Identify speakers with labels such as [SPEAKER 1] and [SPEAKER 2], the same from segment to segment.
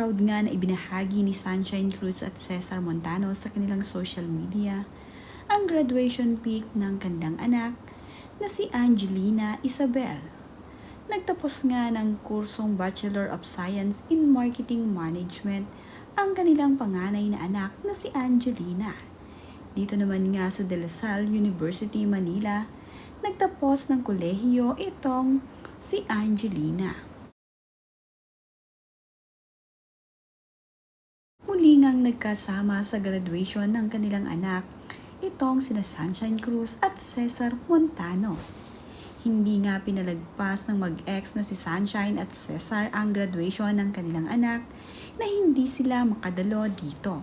[SPEAKER 1] proud nga na ibinahagi ni Sunshine Cruz at Cesar Montano sa kanilang social media ang graduation peak ng kanilang anak na si Angelina Isabel. Nagtapos nga ng kursong Bachelor of Science in Marketing Management ang kanilang panganay na anak na si Angelina. Dito naman nga sa De La Salle University, Manila, nagtapos ng kolehiyo itong si Angelina. Muli ngang nagkasama sa graduation ng kanilang anak, itong sina Sunshine Cruz at Cesar Montano. Hindi nga pinalagpas ng mag-ex na si Sunshine at Cesar ang graduation ng kanilang anak na hindi sila makadalo dito.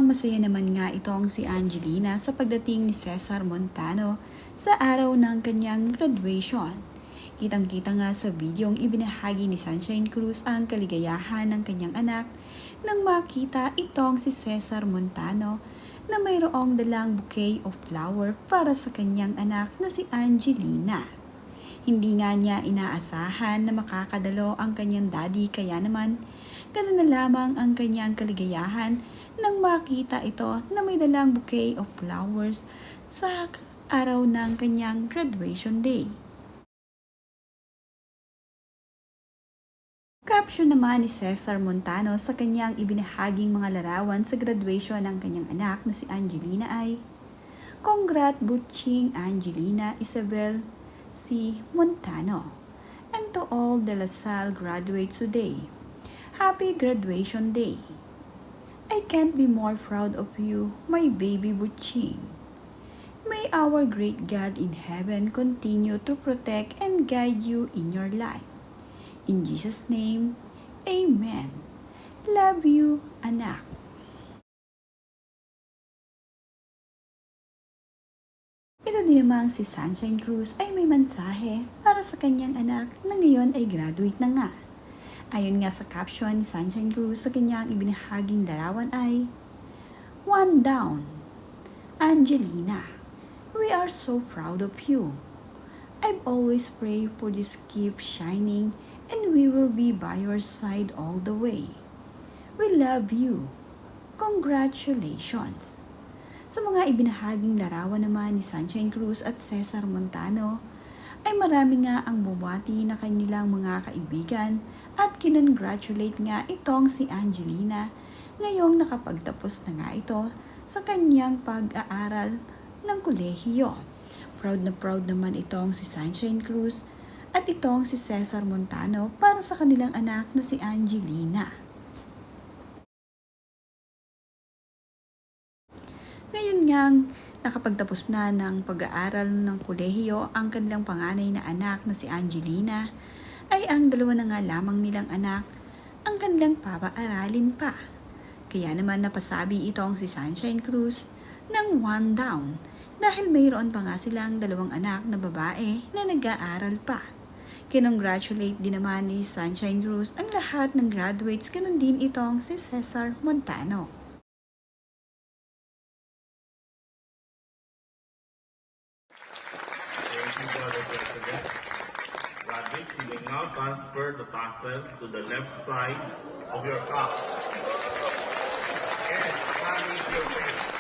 [SPEAKER 1] Masaya naman nga itong si Angelina sa pagdating ni Cesar Montano sa araw ng kanyang graduation. Kitang-kita nga sa videong ibinahagi ni Sunshine Cruz ang kaligayahan ng kanyang anak nang makita itong si Cesar Montano na mayroong dalang bouquet of flower para sa kanyang anak na si Angelina. Hindi nga niya inaasahan na makakadalo ang kanyang daddy, kaya naman ganun na lamang ang kanyang kaligayahan nang makita ito na may dalang bouquet of flowers sa araw ng kanyang graduation day. Caption naman ni Cesar Montano sa kanyang ibinahaging mga larawan sa graduation ng kanyang anak na si Angelina ay, "Congrats Butching Angelina Isabel C. Montano, and to all De La Salle graduates today, happy graduation day. I can't be more proud of you, my baby Butching. May our great God in heaven continue to protect and guide you in your life. In Jesus' name, Amen. Love you, anak." Ito din namang si Sunshine Cruz ay may mensahe para sa kanyang anak na ngayon ay graduate na nga. Ayon nga sa caption ni Sunshine Cruz sa kanyang ibinahaging larawan ay, "One down, Angelina, we are so proud of you. I've always prayed for this keep shining and we will be by your side all the way. We love you. Congratulations." Sa mga ibinahaging larawan naman ni Sunshine Cruz at Cesar Montano, ay marami nga ang bumati na kanilang mga kaibigan at kinongratulate nga itong si Angelina ngayong nakapagtapos na nga ito sa kanyang pag-aaral ng kolehiyo. Proud na proud naman itong si Sunshine Cruz at itong si Cesar Montano para sa kanilang anak na si Angelina. Ngayon ngang nakapagtapos na ng pag-aaral ng kolehiyo ang kanilang panganay na anak na si Angelina, ay ang dalawa na nga lamang nilang anak ang kanilang papaaralin pa. Kaya naman napasabi itong si Sunshine Cruz ng one down dahil mayroon pa nga silang dalawang anak na babae na nag-aaral pa. Kinongratulate din naman ni Sunshine Cruz ang lahat ng graduates, ganun din itong si Cesar Montano.
[SPEAKER 2] Rabbit, you will now transfer the parcel to the left side of your cup. Yes, hand is your pen.